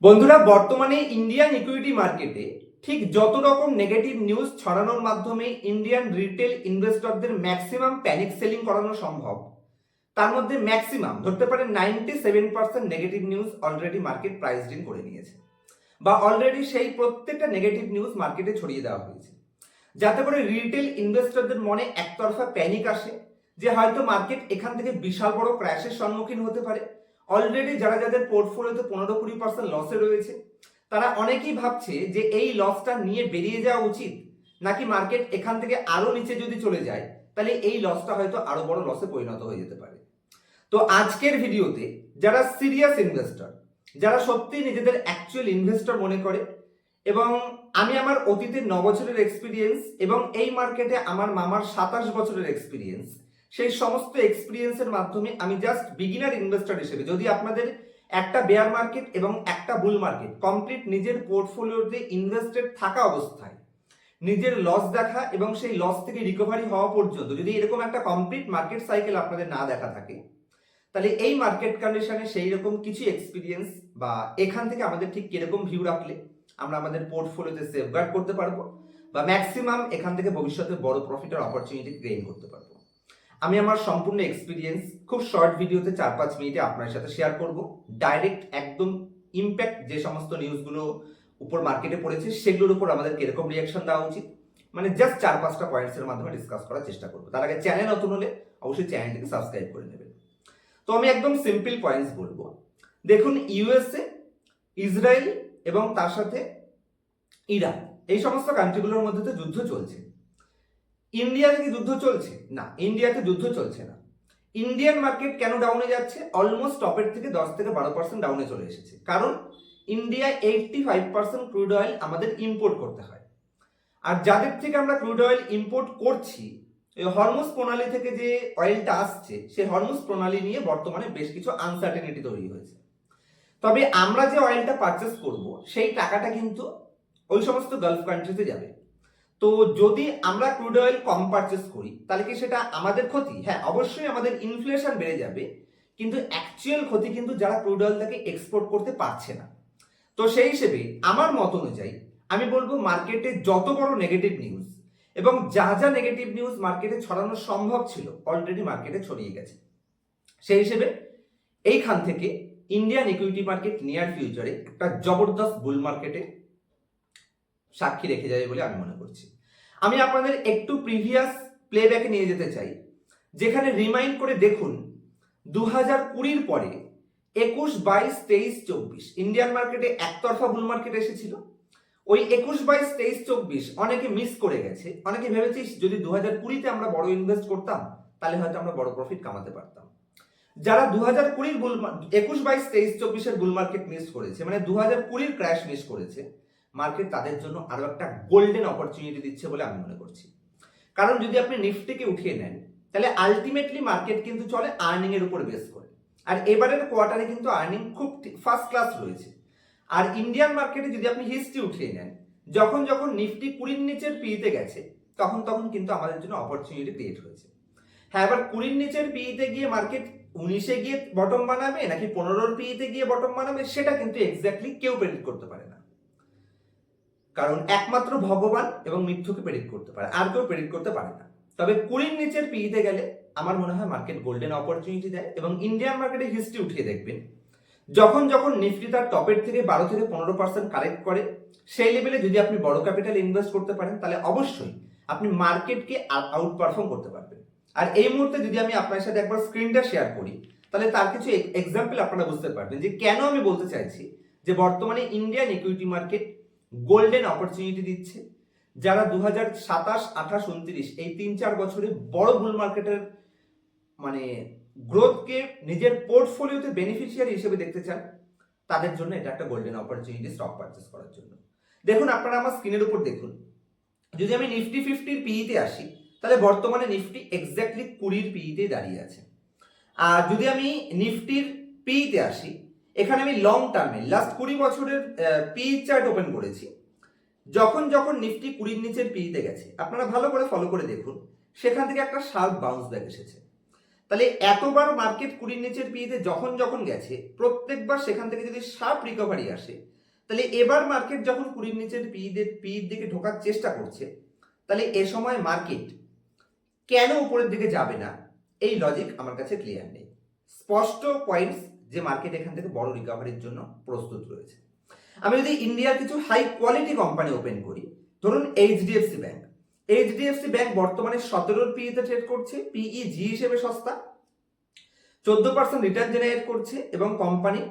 বন্ধুরা, বর্তমানে Indian equity মার্কেটে ঠিক যত রকম নেগেটিভ নিউজ ছড়ানোর মাধ্যমে ইন্ডিয়ান রিটেল ইনভেস্টরদের ম্যাক্সিমাম প্যানিক সেলিং করানো সম্ভব, তার মধ্যে ম্যাক্সিমাম ধরতে পারেন 97% negative news already market priced in করে নিয়েছে, বা অলরেডি সেই প্রত্যেকটা নেগেটিভ নিউজ মার্কেটে ছড়িয়ে দেওয়া হয়েছে, যাতে করে রিটেল ইনভেস্টরদের মনে একতরফা প্যানিক আসে যে হয়তো মার্কেট এখান থেকে বিশাল বড় ক্র্যাশের সম্মুখীন হতে পারে। অলরেডি যারা যাদের পোর্টফোলিওতে 15-20% লসে রয়েছে, তারা অনেকেই ভাবছে যে এই লসটা নিয়ে বেরিয়ে যাওয়া উচিত, নাকি মার্কেট এখান থেকে আরো নিচে যদি চলে যায় তাহলে এই লসটা হয়তো আরো বড় লসে পরিণত হয়ে যেতে পারে। তো আজকের ভিডিওতে যারা সিরিয়াস ইনভেস্টর, যারা সত্যি নিজেদের অ্যাকচুয়াল ইনভেস্টর মনে করে, এবং আমি আমার অতীতের 9 বছরের এক্সপিরিয়েন্স এবং এই মার্কেটে আমার মামার 27 বছরের এক্সপিরিয়েন্স, সেই সমস্ত এক্সপিরিয়েন্সের মাধ্যমে আমি জাস্ট বিগিনার ইনভেস্টর হিসেবে, যদি আপনাদের একটা বেয়ার মার্কেট এবং একটা বুল মার্কেট কমপ্লিট নিজের পোর্টফোলিওতে ইনভেস্টেড থাকা অবস্থায় নিজের লস দেখা এবং সেই লস থেকে রিকভারি হওয়া পর্যন্ত যদি এরকম একটা কমপ্লিট মার্কেট সাইকেল আপনাদের না দেখা থাকে, তাহলে এই মার্কেট কন্ডিশনে সেই রকম কিছু এক্সপিরিয়েন্স বা এখান থেকে আমাদের ঠিক কিরকম ভিউ রাখলে আমরা আমাদের পোর্টফোলিওতে সেফগার্ড করতে পারবো বা ম্যাক্সিমাম এখান থেকে ভবিষ্যতে বড় প্রফিটের অপরচুনিটি গেইন করতে পারবো, আমি আমার সম্পূর্ণ এক্সপিরিয়েন্স খুব শর্ট ভিডিওতে 4-5 মিনিটে আপনার সাথে শেয়ার করব। ডাইরেক্ট একদম ইম্প্যাক্ট যে সমস্ত নিউজগুলো উপর মার্কেটে পড়েছে সেগুলোর উপর আমাদের কিরকম রিয়াকশন দেওয়া উচিত, মানে জাস্ট 4-5টা পয়েন্টসের মাধ্যমে ডিসকাস করার চেষ্টা করবো। তার আগে চ্যানেল নতুন হলে অবশ্যই চ্যানেলটিকে সাবস্ক্রাইব করে নেবেন। তো আমি একদম সিম্পল পয়েন্টস বলবো। দেখুন, ইউএসএ, ইসরায়েল এবং তার সাথে ইরান, এই সমস্ত কান্ট্রিগুলোর মধ্যে তো যুদ্ধ চলছে। ইন্ডিয়াতে কি যুদ্ধ চলছে? না, ইন্ডিয়াতে যুদ্ধ চলছে না। ইন্ডিয়ান মার্কেট কেন ডাউনে যাচ্ছে? অলমোস্ট টপের থেকে 10-12% ডাউনে চলে এসেছে, কারণ ইন্ডিয়া 85% ক্রুড অয়েল আমাদের ইম্পোর্ট করতে হয়। আর যাদের থেকে আমরা ক্রুড অয়েল ইম্পোর্ট করছি, হরমুজ প্রণালী থেকে যে অয়েলটা আসছে, সেই হরমুজ প্রণালী নিয়ে বর্তমানে বেশ কিছু আনসার্টেনিটি তৈরি হয়েছে। তবে আমরা যে অয়েলটা পারচেস করব সেই টাকাটা কিন্তু ওই সমস্ত গালফ কান্ট্রিতে যাবে। তো যদি আমরা ক্রুড অয়েল কম পারচেস করি তাহলে কি সেটা আমাদের ক্ষতি? হ্যাঁ, অবশ্যই আমাদের ইনফ্লেশন বেড়ে যাবে, কিন্তু অ্যাকচুয়াল ক্ষতি কিন্তু যারা ক্রুড অয়েলটাকে এক্সপোর্ট করতে পারছে না। তো সেই হিসেবে আমার মত অনুযায়ী আমি বলবো, মার্কেটে যত বড় নেগেটিভ নিউজ এবং যা যা নেগেটিভ নিউজ মার্কেটে ছড়ানো সম্ভব ছিল অলরেডি মার্কেটে ছড়িয়ে গেছে। সেই হিসেবে এইখান থেকে ইন্ডিয়ান ইকুইটি মার্কেট নিয়ার ফিউচারে একটা জবরদস্ত বুল মার্কেটে সাক্ষী রেখে যাবে বলে আমি মনে করছি। আমি আপনাদের একটু প্রিভিয়াস প্লেব্যাকে নিয়ে যেতে চাই, যেখানে রিমাইন্ড করে দেখুন 2020-র পরে 21, 22, 23, 24 ইন্ডিয়ান মার্কেটে একতরফা বুল মার্কেট এসেছিল। ওই 21, 22, 23, 24 অনেকে মিস করে গেছে। অনেকে ভেবেছিস যদি 2020-তে আমরা বড় ইনভেস্ট করতাম তাহলে হয়তো আমরা বড় প্রফিট কামাতে পারতাম। যারা 2020-র বুল 21, 22, 23, 24-এর বুল মার্কেট মিস করেছে, মানে 2020-র ক্র্যাশ মিস করেছে, মার্কেট তাদের জন্য আরো একটা গোল্ডেন অপরচুনিটি দিচ্ছে বলে আমি মনে করছি। কারণ যদি আপনি নিফটিকে উঠিয়ে নেন তাহলে আলটিমেটলি মার্কেট কিন্তু চলে আর্নিং এর উপর বেস করে, আর এবারের কোয়ার্টারে কিন্তু আর্নিং খুব ফার্স্ট ক্লাস রয়েছে। আর ইন্ডিয়ান মার্কেটে যদি আপনি হিস্ট্রি উঠিয়ে নেন, যখন যখন নিফটি 20-র নিচের পিইতে গেছে তখন তখন কিন্তু আমাদের জন্য অপরচুনিটি ক্রিয়েট হয়েছে। হ্যাঁ, এবার 20-র নিচের পিইতে গিয়ে মার্কেট 19-এ গিয়ে বটম বানাবে নাকি 15-র পিইতে গিয়ে বটম বানাবে সেটা কিন্তু এক্স্যাক্টলি কেউ প্রেডিক্ট করতে পারে না, কারণ একমাত্র ভগবান এবং মৃত্যুকে প্রেডিক্ট করতে পারে, আর কেউ প্রেডিক্ট করতে পারে না। তবে 20-র নিচের পিইতে গেলে আমার মনে হয় মার্কেট গোল্ডেন অপরচুনিটি দেয়। এবং ইন্ডিয়ান মার্কেটে হিস্ট্রি উঠিয়ে দেখবেন, যখন যখন নিফটি তার টপের থেকে 12-15% কারেক্ট করে, সেই লেভেলে যদি আপনি বড় ক্যাপিটাল ইনভেস্ট করতে পারেন তাহলে অবশ্যই আপনি মার্কেটকে আউট পারফর্ম করতে পারবেন। আর এই মুহূর্তে যদি আমি আপনার সাথে একবার স্ক্রিনটা শেয়ার করি তাহলে তার কিছু এক্সাম্পল আপনারা বুঝতে পারবেন যে কেন আমি বলতে চাইছি যে বর্তমানে Indian equity market golden opportunity দিচ্ছে। যারা 2027, 28, 29 এই 3-4 বছরে বড় বুল মার্কেটের মানে গ্রোথকে নিজের পোর্টফোলিওতে বেনিফিশিয়ারি হিসেবে দেখতে চান, তাদের জন্য এটা একটা গোল্ডেন অপরচুনিটি স্টক পারচেস করার জন্য। দেখুন, আপনারা আমার স্ক্রিনের উপর দেখুন, যদি আমি নিফটি 50-র পিইতে আসি তাহলে বর্তমানে নিফটি এক্স্যাক্টলি 20-র পিইতে দাঁড়িয়ে আছে। আর যদি আমি নিফটির পিইতে আসি, এখানে আমি লং টার্মে লাস্ট 20 বছরের পিই চার্ট ওপেন করেছি। যখন যখন নিফটি 20-র নিচের পিইতে গেছে, আপনারা ভালো করে ফলো করে দেখুন, সেখান থেকে একটা শার্প বাউন্স ব্যাক এসেছে। তাহলে এতবার মার্কেট 20 নিচের পিতে যখন যখন গেছে প্রত্যেকবার সেখান থেকে যদি শার্প রিকভারি আসে, তাহলে এবার মার্কেট যখন 20 নিচের পির দিকে ঢোকার চেষ্টা করছে, তাহলে এ সময় মার্কেট কেন উপরের দিকে যাবে না, এই লজিক আমার কাছে ক্লিয়ার নেই। স্পষ্ট পয়েন্টস যে মার্কেট এখান থেকে বড় রিকভারির জন্য প্রস্তুত রয়েছে। আমি যদি ইন্ডিয়ার কিছু হাই কোয়ালিটি কোম্পানি ওপেন করি, ধরুন এইচডিএফসি ব্যাংক। এইচডিএফসি ব্যাংক বর্তমানে 17 পিইতে ট্রেড করছে, পিই জি হিসেবে সস্তা, 14% রিটার্ন জেনারেট করছে এবং কোম্পানি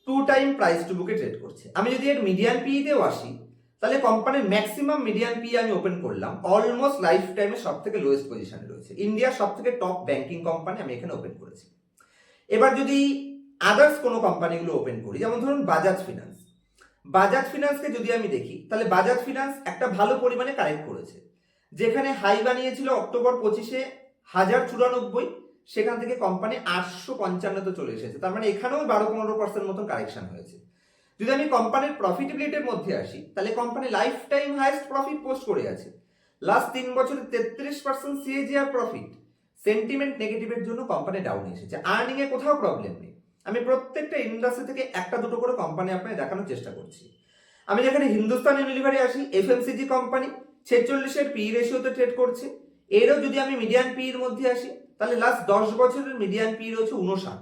2 টাইম প্রাইস টু বুকে ট্রেড করছে। আমি যদি এর মিডিয়ান পিইতেও আসি, তাহলে কোম্পানির ম্যাক্সিমাম মিডিয়ান পি আমি ওপেন করলাম, অলমোস্ট লাইফ টাইমের সব থেকে লোয়েস্ট পজিশনে রয়েছে। ইন্ডিয়ার সব থেকে টপ ব্যাংকিং কোম্পানি আমি এখানে ওপেন করেছি। এবার যদি আদার্স কোনো কোম্পানিগুলো ওপেন করি, যেমন ধরুন বাজাজ ফিনান্স। বাজাজ ফিনান্সকে যদি আমি দেখি, তাহলে বাজাজ ফিনান্স একটা ভালো পরিমাণে কারেক্ট করেছে। যেখানে হাই বানিয়েছিল অক্টোবর 25-এ 1094, সেখান থেকে কোম্পানি 855-তে চলে এসেছে। তার মানে এখানেও 12-15% মতন কারেকশন হয়েছে। যদি আমি কোম্পানির প্রফিটেবিলিটির মধ্যে আসি, তাহলে company life time highest profit post করে আছে। লাস্ট 3 বছরে 33% সিএজিআর প্রফিট। সেন্টিমেন্ট নেগেটিভের জন্য কোম্পানি ডাউন এসেছে, আর্নিং এ কোথাও প্রবলেম নেই। আমি প্রত্যেকটা ইন্ডাস্ট্রি থেকে একটা দুটো করে কোম্পানি আপনাকে দেখানোর চেষ্টা করছি। আমি যেখানে হিন্দুস্তান ইউনিলিভারে আসি, এফএমসিজি কোম্পানি 46-এর পি রেশিওতে ট্রেড করছে। এরও যদি আমি মিডিয়ান পি এর মধ্যে আসি, তাহলে লাস্ট 10 বছরের মিডিয়ান পি রয়েছে 59,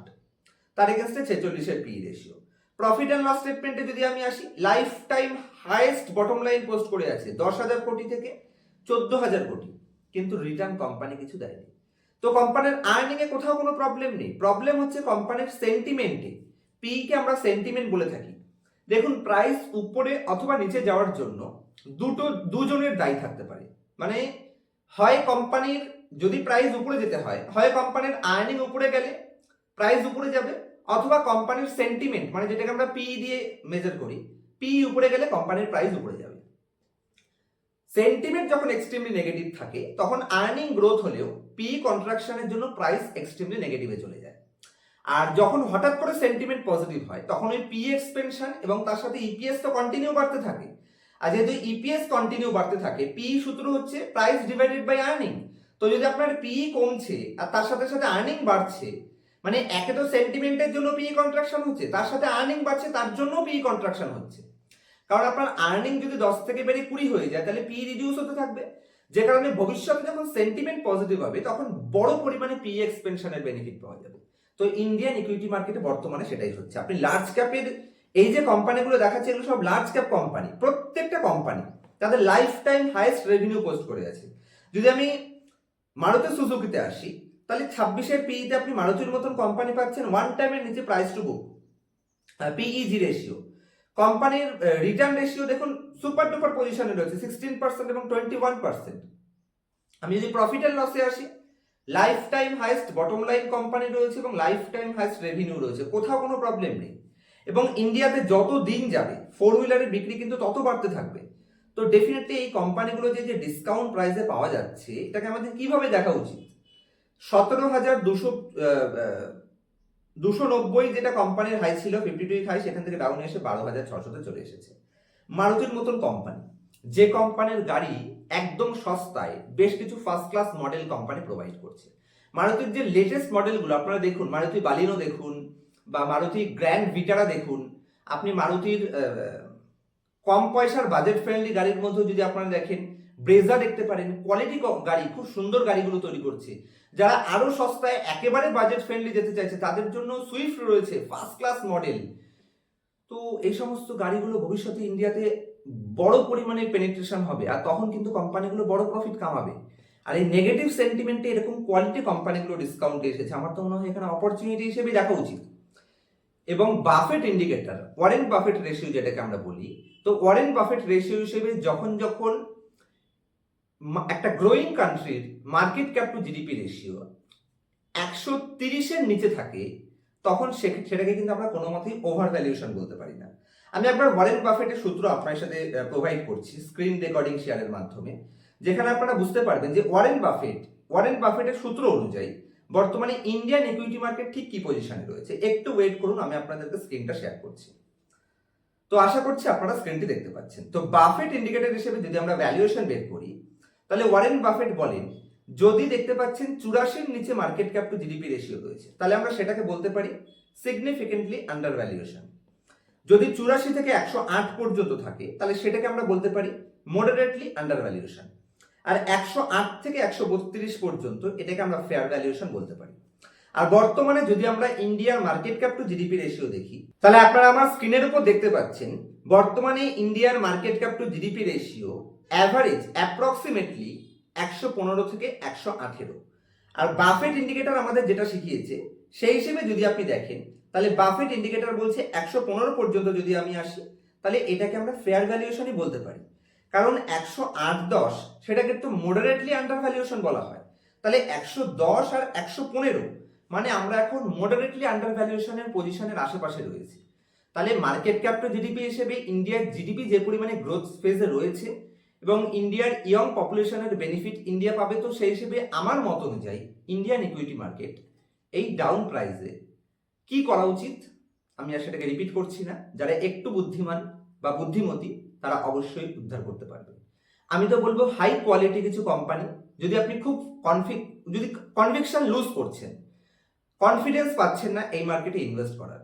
তার এগেনস্টে 46-এর P ratio. Profit and loss স্টেটমেন্টে যদি আমি আসি, lifetime highest bottom line post করে আছে 10,000 কোটি থেকে 14,000 কোটি, কিন্তু রিটার্ন কোম্পানি কিছু দেয়নি। তো কোম্পানির আর্নিং এ কোথাও কোনো প্রবলেম নেই, প্রবলেম হচ্ছে কোম্পানির সেন্টিমেন্টে। পি কে আমরা সেন্টিমেন্ট বলে থাকি। দেখুন, প্রাইস উপরে অথবা নিচে যাওয়ার জন্য দুজনের দায়ী থাকতে পারে। মানে হয় কোম্পানির যদি প্রাইস উপরে যেতে হয়, হয় কোম্পানির আর্নিং উপরে গেলে প্রাইস উপরে যাবে, অথবা কোম্পানির সেন্টিমেন্ট, মানে যেটাকে আমরা পি দিয়ে মেজার করি, পি উপরে গেলে কোম্পানির প্রাইস উপরে যাবে। সেন্টিমেন্ট যখন এক্সট্রিমলি নেগেটিভ থাকে, তখন আর্নিং গ্রোথ হলেও পি কন্ট্রাকশনের জন্য প্রাইস এক্সট্রিমলি নেগেটিভে চলে যায়। আর যখন হঠাৎ করে সেন্টিমেন্ট পজিটিভ হয়, তখন ওই পি এক্সপেনশন এবং তার সাথে ইপিএস তো কন্টিনিউ বাড়তে থাকে। আর যেহেতু ইপিএস কন্টিনিউ বাড়তে থাকে, পি সূত্র হচ্ছে প্রাইস ডিভাইডেড বাই আর্নিং। তো যদি আপনার পি কমছে আর তার সাথে সাথে আর্নিং বাড়ছে, মানে একে তো সেন্টিমেন্টের জন্য পি কন্ট্রাকশন হচ্ছে, তার সাথে আর্নিং বাড়ছে, তার জন্য পি কন্ট্রাকশন হচ্ছে। কারণ আপনার আর্নিং যদি 10 থেকে বেড়ে 20 হয়ে যায়, তাহলে পি রিডিউস হতে থাকবে, যে কারণে ভবিষ্যতে যখন সেন্টিমেন্ট পজিটিভ হবে, তখন বড় পরিমাণে পি এক্সপেনশনের বেনিফিট পাওয়া যাবে। তো ইন্ডিয়ান ইকুইটি মার্কেটে বর্তমানে সেটাই হচ্ছে। আপনি লার্জ ক্যাপের এই যে কোম্পানিগুলো দেখাচ্ছে, এগুলো সব লার্জ ক্যাপ কোম্পানি। প্রত্যেকটা কোম্পানি তাদের life time highest revenue post করে আছে। যদি আমি মারুতি সুজুকিতে আসি, তাহলে 26-এর পিইতে আপনি মারুতির মতন কোম্পানি পাচ্ছেন 1 টাইমের নিচে price to book, PEG ratio. কোম্পানির রিটার্ন রেশিও দেখুন সুপার ডুপার পজিশনে রয়েছে, 16% এবং 21%। আমি যদি প্রফিট অ্যান্ড লসে আসি, lifetime highest bottom line company রয়েছে এবং লাইফ টাইম হাইয়েস্ট রেভিনিউ রয়েছে, কোথাও কোনো প্রবলেম নেই। এবং ইন্ডিয়াতে যত দিন যাবে 4 হুইলারের বিক্রি কিন্তু তত বাড়তে থাকবে। তো ডেফিনেটলি এই কোম্পানিগুলো যে ডিসকাউন্ট প্রাইসে পাওয়া যাচ্ছে, এটাকে আমাদের কিভাবে দেখা উচিত? 17,290 যেটা কোম্পানির হাই ছিল, 52 হাই, সেখান থেকে ডাউন এসে 12,600-তে চলে এসেছে। মারুতির মতন কোম্পানি, যে কোম্পানির গাড়ি একদম সস্তায় বেশ কিছু first class model company provide করছে। মারুতির যে লেটেস্ট মডেলগুলো আপনারা দেখুন, মারুতি বালিনো দেখুন বা মারুতি গ্র্যান্ড ভিটারা দেখুন, আপনি মারুতির কম পয়সার বাজেট ফ্রেন্ডলি গাড়ির মধ্যে যদি আপনারা দেখেন, ব্রেজা দেখতে পারেন, কোয়ালিটি গাড়ি, খুব সুন্দর গাড়িগুলো তৈরি করছে। যারা আরো সস্তায় একেবারে বাজেট ফ্রেন্ডলি যেতে চাইছে, তাদের জন্য সুইফট রয়েছে, ফার্স্ট ক্লাস মডেল। তো এই সমস্ত গাড়িগুলো ভবিষ্যতে ইন্ডিয়াতে বড় পরিমাণে পেনিট্রেশন হবে, আর তখন কিন্তু কোম্পানিগুলো বড় প্রফিট কামাবে। আর এই নেগেটিভ সেন্টিমেন্টে এরকম কোয়ালিটি কোম্পানিগুলো ডিসকাউন্টে এসেছে, আমার তো মনে হয় এখানে অপরচুনিটি হিসেবে দেখা উচিত। এবং Buffett indicator, Warren Buffett ratio যেটাকে আমরা বলি, তো ওয়ারেন বাফেট রেশিও হিসেবে যখন যখন একটা গ্রোয়িং কান্ট্রির market cap to GDP ratio 130-এর নিচে থাকে, তখন সেটাকে কিন্তু আমরা কোনো মতেই ওভার ভ্যালুয়েশন বলতে পারি না। আমি একবার ওয়ারেন বাফেটের সূত্র আপনার সাথে প্রোভাইড করছি স্ক্রিন রেকর্ডিং শেয়ারের মাধ্যমে, যেখানে আপনারা বুঝতে পারবেন যে ওয়ারেন বাফেটের সূত্র অনুযায়ী বর্তমানে ইন্ডিয়ান ইকুইটি মার্কেট ঠিক কি পজিশনে রয়েছে। একটু ওয়েট করুন, আমি আপনাদেরকে স্ক্রিনটা শেয়ার করছি। তো আশা করছি আপনারা স্ক্রিনটি দেখতে পাচ্ছেন। তো বাফেট ইন্ডিকেটর হিসেবে যদি আমরা ভ্যালুয়েশন বের করি, তাহলে ওয়ারেন বাফেট বলেন যদি দেখতে পাচ্ছেন 84-র নিচে market cap to GDP ratio রয়েছে, তাহলে আমরা সেটাকে বলতে পারি সিগনিফিকেন্টলি আন্ডার ভ্যালুয়েশন। যদি 84 থেকে 108 পর্যন্ত থাকে তাহলে সেটাকে আমরা বলতে পারি মডারেটলি আন্ডার ভ্যালুয়েশন। আর 108 থেকে 132 পর্যন্ত এটাকে আমরা ফেয়ার ভ্যালুয়েশন বলতে পারি। আর বর্তমানে যদি আমরা ইন্ডিয়ার market cap to GDP ratio দেখি, তাহলে আপনারা আমার স্ক্রিনের উপর দেখতে পাচ্ছেন বর্তমানে ইন্ডিয়ার market cap to GDP ratio average approximately 115 থেকে 118। আর বাফেট ইন্ডিকেটর আমাদের যেটা শিখিয়েছে সেই হিসেবে যদি আপনি দেখেন, তাহলে বাফেট ইন্ডিকেটর বলছে 115 পর্যন্ত যদি আমি আসি তাহলে এটাকে আমরা ফেয়ার ভ্যালুয়েশনই বলতে পারি। কারণ 108-10 সেটাকে তো মডারেটলি আন্ডার ভ্যালুয়েশন বলা হয়। তাহলে 110 আর 115 মানে আমরা এখন মডারেটলি আন্ডার ভ্যালুয়েশনের পজিশনের আশেপাশে রয়েছি। তাহলে মার্কেট ক্যাপ টু জিডিপি হিসেবে ইন্ডিয়ার জিডিপি যে পরিমাণে গ্রোথ ফেজে রয়েছে এবং ইন্ডিয়ার ইয়ং পপুলেশনের বেনিফিট ইন্ডিয়া পাবে, তো সেই হিসেবে আমার মত অনুযায়ী ইন্ডিয়ান ইকুইটি মার্কেট এই ডাউন প্রাইসে কি করা উচিত আমি আর সেটাকে রিপিট করছি না। যারা একটু বুদ্ধিমান বা বুদ্ধিমতী তারা অবশ্যই উদ্ধার করতে পারবে। আমি তো বলবো হাই কোয়ালিটি কিছু কোম্পানি, যদি আপনি খুব যদি কনভিকশন লুজ করছেন, কনফিডেন্স পাচ্ছেন না এই মার্কেটে ইনভেস্ট করার,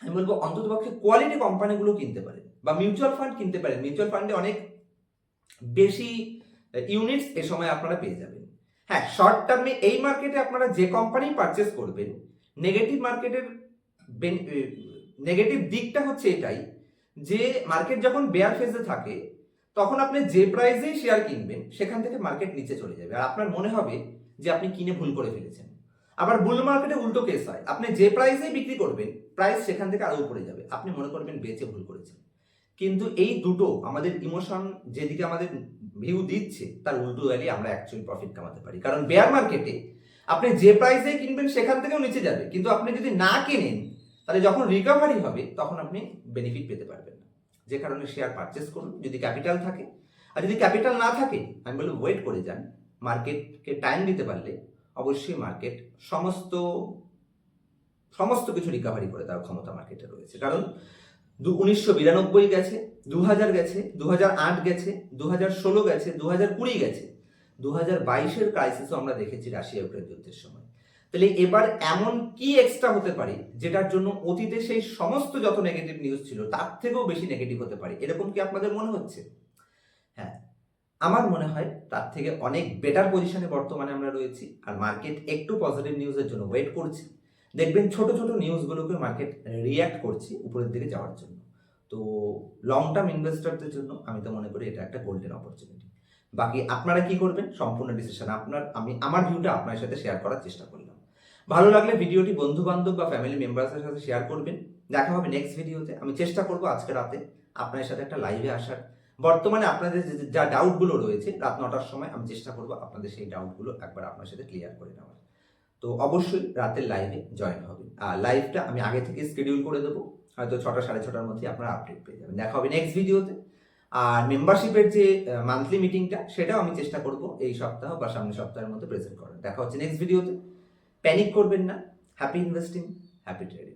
আমি বলবো অন্ততপক্ষে কোয়ালিটি কোম্পানিগুলো কিনতে পারেন বা মিউচুয়াল ফান্ড কিনতে পারেন। মিউচুয়াল ফান্ডে অনেক বেশি ইউনিটস এ সময় আপনারা পেয়ে যাবেন। হ্যাঁ, শর্ট টার্মে এই মার্কেটে আপনারা যে কোম্পানি পারচেস করবেন, নেগেটিভ মার্কেটের নেগেটিভ দিকটা হচ্ছে এটাই যে মার্কেট যখন বেয়ার ফেজে থাকে তখন আপনি যে প্রাইসেই শেয়ার কিনবেন সেখান থেকে মার্কেট নিচে চলে যাবে আর আপনার মনে হবে যে আপনি কিনে ভুল করে ফেলেছেন। আবার বুল মার্কেটে উল্টো কেস হয়, আপনি যে প্রাইসেই বিক্রি করবেন প্রাইস সেখান থেকে আরো উপরে যাবে, আপনি মনে করবেন বেচে ভুল করেছেন। কিন্তু এই দুটো আমাদের ইমোশন যেদিকে আমাদের ভিউ দিচ্ছে তার উল্টো গেলে আমরা অ্যাকচুয়ালি প্রফিট কামাতে পারি। কারণ বেয়ার মার্কেটে আপনি যে প্রাইসে কিনবেন সেখান থেকেও নিচে যাবে, কিন্তু আপনি যদি না কেনেন তাহলে যখন রিকভারি হবে তখন আপনি বেনিফিট পেতে পারবেন না। যে কারণে শেয়ার পারচেস করুন যদি ক্যাপিটাল থাকে, আর যদি ক্যাপিটাল না থাকে আমি বলবো ওয়েট করে যান। মার্কেটকে টাইম দিতে পারলে অবশ্যই মার্কেট সমস্ত কিছু রিকভারি করে দেওয়ার ক্ষমতা মার্কেটে রয়েছে। কারণ 1992 গেছে, 2000 গেছে, 2008 গেছে, 2016 গেছে, 2020 গেছে, 2022-এর ক্রাইসিসও আমরা দেখেছি রাশিয়া ইউক্রেন যুদ্ধের সময়। তাহলে এবার এমন কি এক্সট্রা হতে পারে যেটার জন্য অতীতে সেই সমস্ত যত নেগেটিভ নিউজ ছিল তার থেকেও বেশি নেগেটিভ হতে পারে, এরকম কি আপনাদের মনে হচ্ছে? হ্যাঁ, আমার মনে হয় তার থেকে অনেক বেটার পজিশনে বর্তমানে আমরা রয়েছি। আর মার্কেট একটু পজিটিভ নিউজের জন্য ওয়েট করছে। দেখবেন ছোট ছোট নিউজগুলোকে মার্কেট রিয়্যাক্ট করছে উপরের দিকে যাওয়ার জন্য। তো লং টার্ম ইনভেস্টরদের জন্য আমি তো মনে করি এটা একটা গোল্ডেন অপরচুনিটি। বাকি আপনারা কি করবেন সম্পূর্ণ ডিসিশন আপনার। আমি আমার ভিউটা আপনার সাথে শেয়ার করার চেষ্টা করলাম। ভালো লাগলে ভিডিওটি বন্ধু বান্ধব বা ফ্যামিলি মেম্বার্সের সাথে শেয়ার করবেন। দেখা হবে নেক্সট ভিডিওতে। আমি চেষ্টা করবো আজকে রাতে আপনার সাথে একটা লাইভে আসার। বর্তমানে আপনাদের যা ডাউটগুলো রয়েছে রাত 9টার সময় আমি চেষ্টা করবো আপনাদের সেই ডাউটগুলো একবার আপনার সাথে ক্লিয়ার করে নেওয়ার। তো অবশ্যই রাতের লাইভে জয়েন হবে। আর লাইভটা আমি আগে থেকে শিডিউল করে দেবো, হয়তো 6টা 6:30টার মধ্যে আপনারা আপডেট পেয়ে যাবেন। দেখা হবে নেক্সট ভিডিওতে। আর মেম্বারশিপের যে মান্থলি মিটিংটা সেটাও আমি চেষ্টা করব এই সপ্তাহ বা সামনের সপ্তাহের মধ্যে প্রেজেন্ট করার। দেখা হচ্ছে নেক্সট ভিডিওতে। প্যানিক করবেন না। Happy investing, happy trading.